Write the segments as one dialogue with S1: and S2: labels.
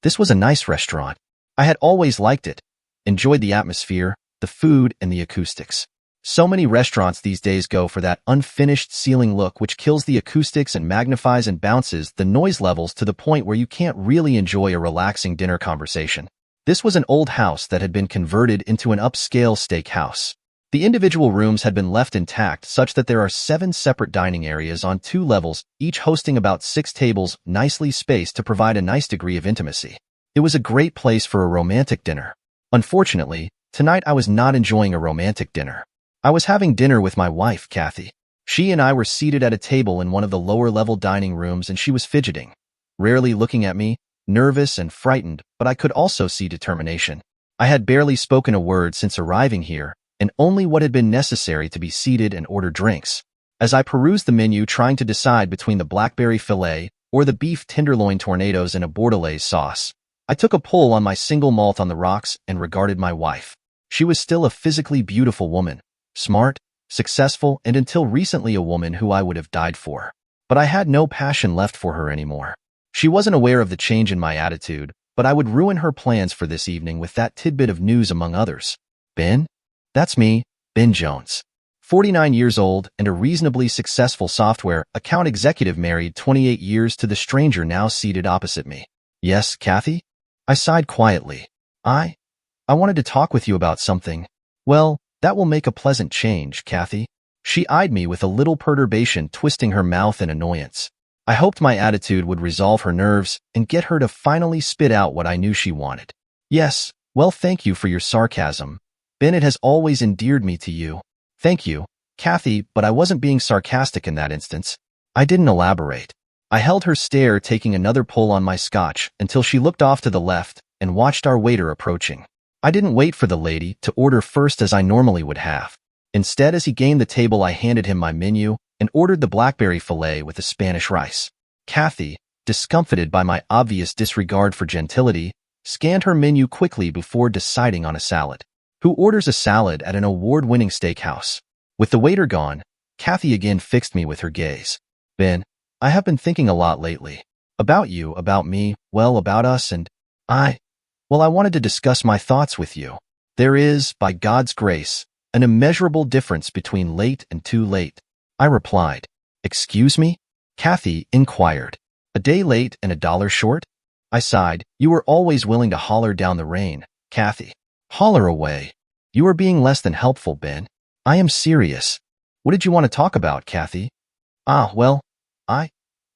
S1: This was a nice restaurant. I had always liked it, enjoyed the atmosphere, the food, and the acoustics. So many restaurants these days go for that unfinished ceiling look which kills the acoustics and magnifies and bounces the noise levels to the point where you can't really enjoy a relaxing dinner conversation. This was an old house that had been converted into an upscale steakhouse. The individual rooms had been left intact such that there are 7 separate dining areas on 2 levels, each hosting about 6 tables, nicely spaced to provide a nice degree of intimacy. It was a great place for a romantic dinner. Unfortunately, tonight I was not enjoying a romantic dinner. I was having dinner with my wife, Kathy. She and I were seated at a table in one of the lower-level dining rooms and she was fidgeting, rarely looking at me, nervous and frightened, but I could also see determination. I had barely spoken a word since arriving here, and only what had been necessary to be seated and order drinks. As I perused the menu trying to decide between the blackberry fillet or the beef tenderloin tornadoes in a bordelaise sauce, I took a pull on my single malt on the rocks and regarded my wife. She was still a physically beautiful woman, smart, successful, and until recently a woman who I would have died for. But I had no passion left for her anymore. She wasn't aware of the change in my attitude, but I would ruin her plans for this evening with that tidbit of news among others. Ben? That's me, Ben Jones. 49 years old and a reasonably successful software account executive married 28 years to the stranger now seated opposite me. Yes, Kathy? I sighed quietly. I wanted to talk with you about something. Well, that will make a pleasant change, Kathy. She eyed me with a little perturbation, twisting her mouth in annoyance. I hoped my attitude would resolve her nerves and get her to finally spit out what I knew she wanted. Yes, well, thank you for your sarcasm. Ben, it has always endeared me to you. Thank you, Kathy, but I wasn't being sarcastic in that instance. I didn't elaborate. I held her stare, taking another pull on my scotch until she looked off to the left and watched our waiter approaching. I didn't wait for the lady to order first as I normally would have. Instead, as he gained the table, I handed him my menu and ordered the blackberry fillet with the Spanish rice. Kathy, discomfited by my obvious disregard for gentility, scanned her menu quickly before deciding on a salad. Who orders a salad at an award-winning steakhouse? With the waiter gone, Kathy again fixed me with her gaze. Ben, I have been thinking a lot lately. About you, about me, well, about us, and I wanted to discuss my thoughts with you. There is, by God's grace, an immeasurable difference between late and too late. I replied. Excuse me? Kathy inquired. A day late and $1 short? I sighed. You were always willing to holler down the rain, Kathy. Holler away. You are being less than helpful, Ben. I am serious. What did you want to talk about, Kathy? Well,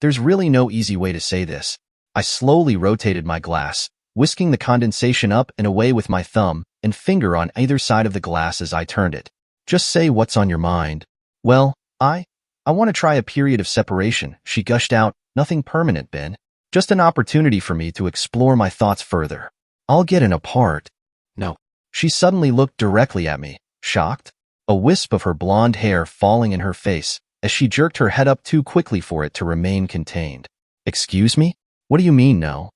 S1: there's really no easy way to say this. I slowly rotated my glass, whisking the condensation up and away with my thumb and finger on either side of the glass as I turned it. Just say what's on your mind. Well, I want to try a period of separation, she gushed out. Nothing permanent, Ben. Just an opportunity for me to explore my thoughts further. I'll get an apart. No. She suddenly looked directly at me, shocked, a wisp of her blonde hair falling in her face as she jerked her head up too quickly for it to remain contained. Excuse me? What do you mean, no?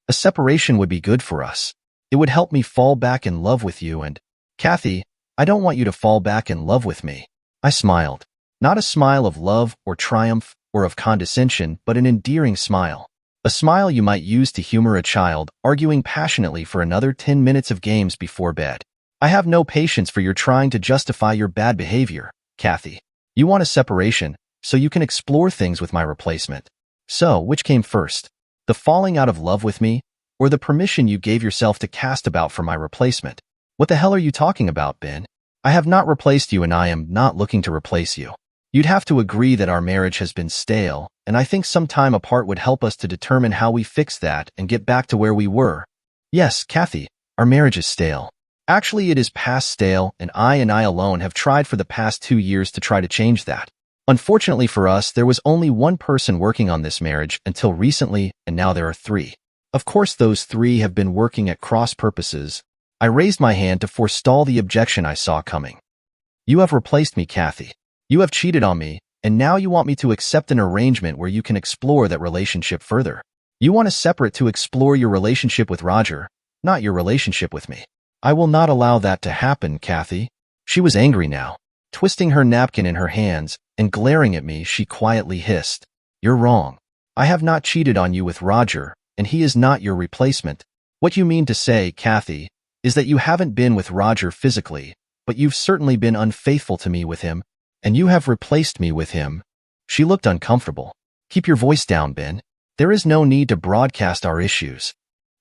S1: A separation would be good for us. It would help me fall back in love with you and, Kathy, I don't want you to fall back in love with me. I smiled. Not a smile of love or triumph or of condescension, but an endearing smile. A smile you might use to humor a child arguing passionately for another 10 minutes of games before bed. I have no patience for your trying to justify your bad behavior, Kathy. You want a separation, so you can explore things with my replacement. So, which came first? The falling out of love with me, or the permission you gave yourself to cast about for my replacement? What the hell are you talking about, Ben? I have not replaced you and I am not looking to replace you. You'd have to agree that our marriage has been stale, and I think some time apart would help us to determine how we fix that and get back to where we were. Yes, Kathy, our marriage is stale. Actually, it is past stale, and I alone have tried for the past 2 years to try to change that. Unfortunately for us, there was only one person working on this marriage until recently, and now there are 3. Of course, those 3 have been working at cross purposes. I raised my hand to forestall the objection I saw coming. You have replaced me, Kathy. You have cheated on me, and now you want me to accept an arrangement where you can explore that relationship further. You want to separate to explore your relationship with Roger, not your relationship with me. I will not allow that to happen, Kathy. She was angry now. Twisting her napkin in her hands and glaring at me, she quietly hissed, You're wrong. I have not cheated on you with Roger, and he is not your replacement. What you mean to say, Kathy, is that you haven't been with Roger physically, but you've certainly been unfaithful to me with him, and you have replaced me with him. She looked uncomfortable. Keep your voice down, Ben. There is no need to broadcast our issues.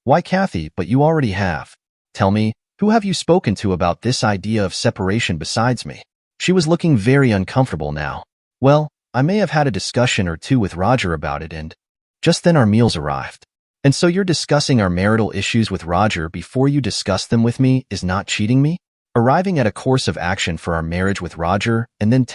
S1: Why, Kathy, but you already have. Tell me, who have you spoken to about this idea of separation besides me? She was looking very uncomfortable now. Well, I may have had a discussion or two with Roger about it, and just then our meals arrived. And so you're discussing our marital issues with Roger before you discuss them with me is not cheating me? Arriving at a course of action for our marriage with Roger and then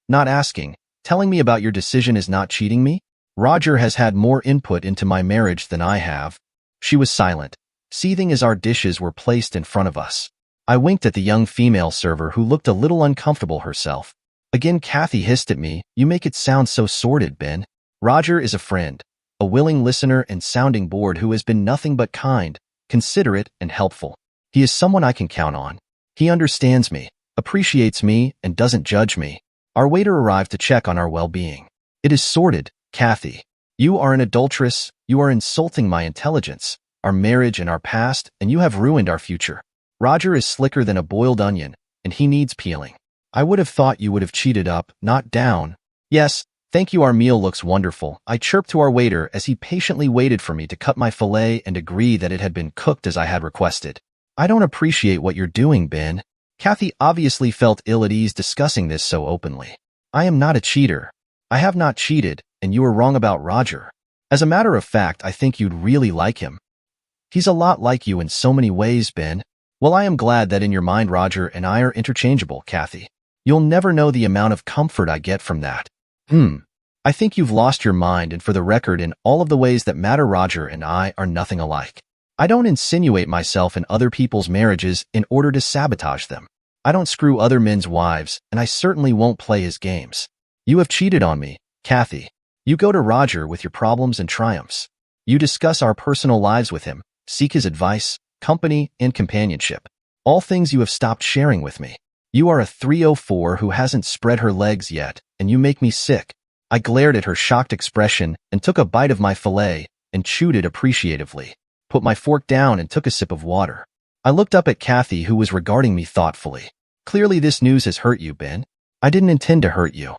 S1: not asking, telling me about your decision is not cheating me? Roger has had more input into my marriage than I have. She was silent, seething as our dishes were placed in front of us. I winked at the young female server who looked a little uncomfortable herself. Again, Kathy hissed at me, "You make it sound so sordid, Ben. Roger is a friend, a willing listener and sounding board who has been nothing but kind, considerate, and helpful. He is someone I can count on. He understands me, appreciates me, and doesn't judge me." Our waiter arrived to check on our well-being. "It is sordid, Kathy. You are an adulteress. You are insulting my intelligence, our marriage and our past, and you have ruined our future. Roger is slicker than a boiled onion, and he needs peeling. I would have thought you would have cheated up, not down." "Yes, thank you, our meal looks wonderful," I chirped to our waiter as he patiently waited for me to cut my fillet and agree that it had been cooked as I had requested. "I don't appreciate what you're doing, Ben." Kathy obviously felt ill at ease discussing this so openly. "I am not a cheater. I have not cheated, and you are wrong about Roger. As a matter of fact, I think you'd really like him. He's a lot like you in so many ways, Ben." "Well, I am glad that in your mind Roger and I are interchangeable, Kathy. You'll never know the amount of comfort I get from that." I think you've lost your mind, and for the record, in all of the ways that matter, Roger and I are nothing alike. I don't insinuate myself in other people's marriages in order to sabotage them. I don't screw other men's wives, and I certainly won't play his games. You have cheated on me, Kathy. You go to Roger with your problems and triumphs. You discuss our personal lives with him, seek his advice, company, and companionship. All things you have stopped sharing with me. You are a 304 who hasn't spread her legs yet, and you make me sick." I glared at her shocked expression and took a bite of my fillet and chewed it appreciatively, put my fork down and took a sip of water. I looked up at Kathy, who was regarding me thoughtfully. "Clearly this news has hurt you, Ben. I didn't intend to hurt you."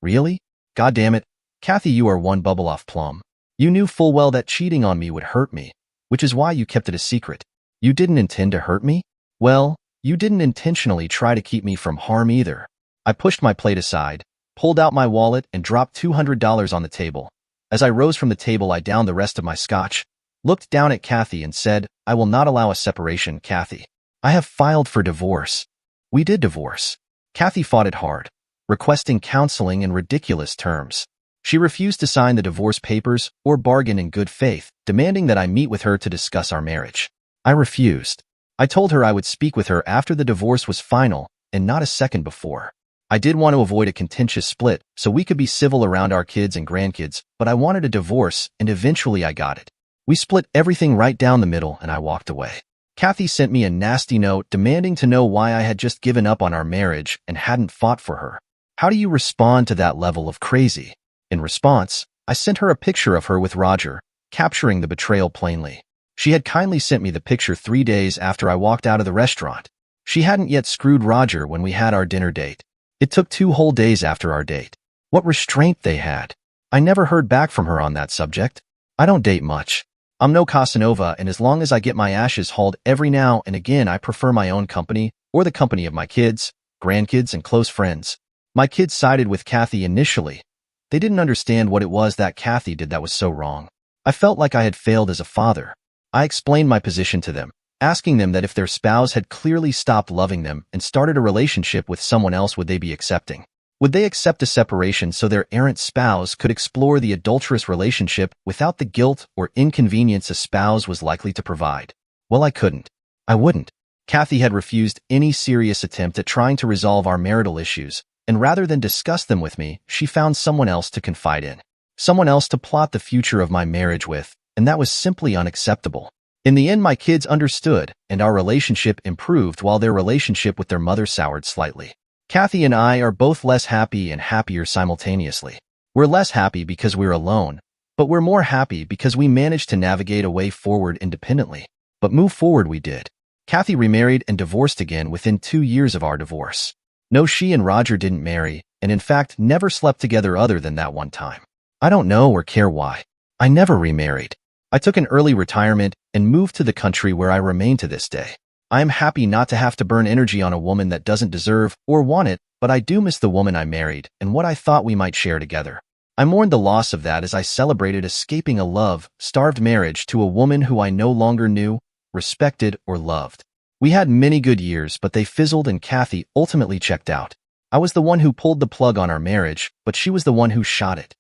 S1: "Really? God damn it. Kathy, you are one bubble off plum. You knew full well that cheating on me would hurt me, which is why you kept it a secret. You didn't intend to hurt me? Well, you didn't intentionally try to keep me from harm either." I pushed my plate aside, pulled out my wallet, and dropped $200 on the table. As I rose from the table, I downed the rest of my scotch, looked down at Kathy, and said, "I will not allow a separation, Kathy. I have filed for divorce." We did divorce. Kathy fought it hard, requesting counseling in ridiculous terms. She refused to sign the divorce papers or bargain in good faith, demanding that I meet with her to discuss our marriage. I refused. I told her I would speak with her after the divorce was final and not a second before. I did want to avoid a contentious split so we could be civil around our kids and grandkids, but I wanted a divorce, and eventually I got it. We split everything right down the middle, and I walked away. Kathy sent me a nasty note demanding to know why I had just given up on our marriage and hadn't fought for her. How do you respond to that level of crazy? In response, I sent her a picture of her with Roger, capturing the betrayal plainly. She had kindly sent me the picture 3 days after I walked out of the restaurant. She hadn't yet screwed Roger when we had our dinner date. It took 2 whole days after our date. What restraint they had. I never heard back from her on that subject. I don't date much. I'm no Casanova, and as long as I get my ashes hauled every now and again, I prefer my own company or the company of my kids, grandkids, and close friends. My kids sided with Kathy initially. They didn't understand what it was that Kathy did that was so wrong. I felt like I had failed as a father. I explained my position to them, asking them that if their spouse had clearly stopped loving them and started a relationship with someone else, would they be accepting? Would they accept a separation so their errant spouse could explore the adulterous relationship without the guilt or inconvenience a spouse was likely to provide? Well, I couldn't. I wouldn't. Kathy had refused any serious attempt at trying to resolve our marital issues, and rather than discuss them with me, she found someone else to confide in, someone else to plot the future of my marriage with, and that was simply unacceptable. In the end, my kids understood, and our relationship improved while their relationship with their mother soured slightly. Kathy and I are both less happy and happier simultaneously. We're less happy because we're alone, But we're more happy because we managed to navigate a way forward independently. But move forward we did. Kathy remarried and divorced again within 2 years of our divorce. No, she and Roger didn't marry, and in fact never slept together other than that one time. I don't know or care why. I never remarried. I took an early retirement and moved to the country where I remain to this day. I am happy not to have to burn energy on a woman that doesn't deserve or want it, but I do miss the woman I married and what I thought we might share together. I mourned the loss of that as I celebrated escaping a love-starved marriage to a woman who I no longer knew, respected, or loved. We had many good years, but they fizzled and Kathy ultimately checked out. I was the one who pulled the plug on our marriage, but she was the one who shot it.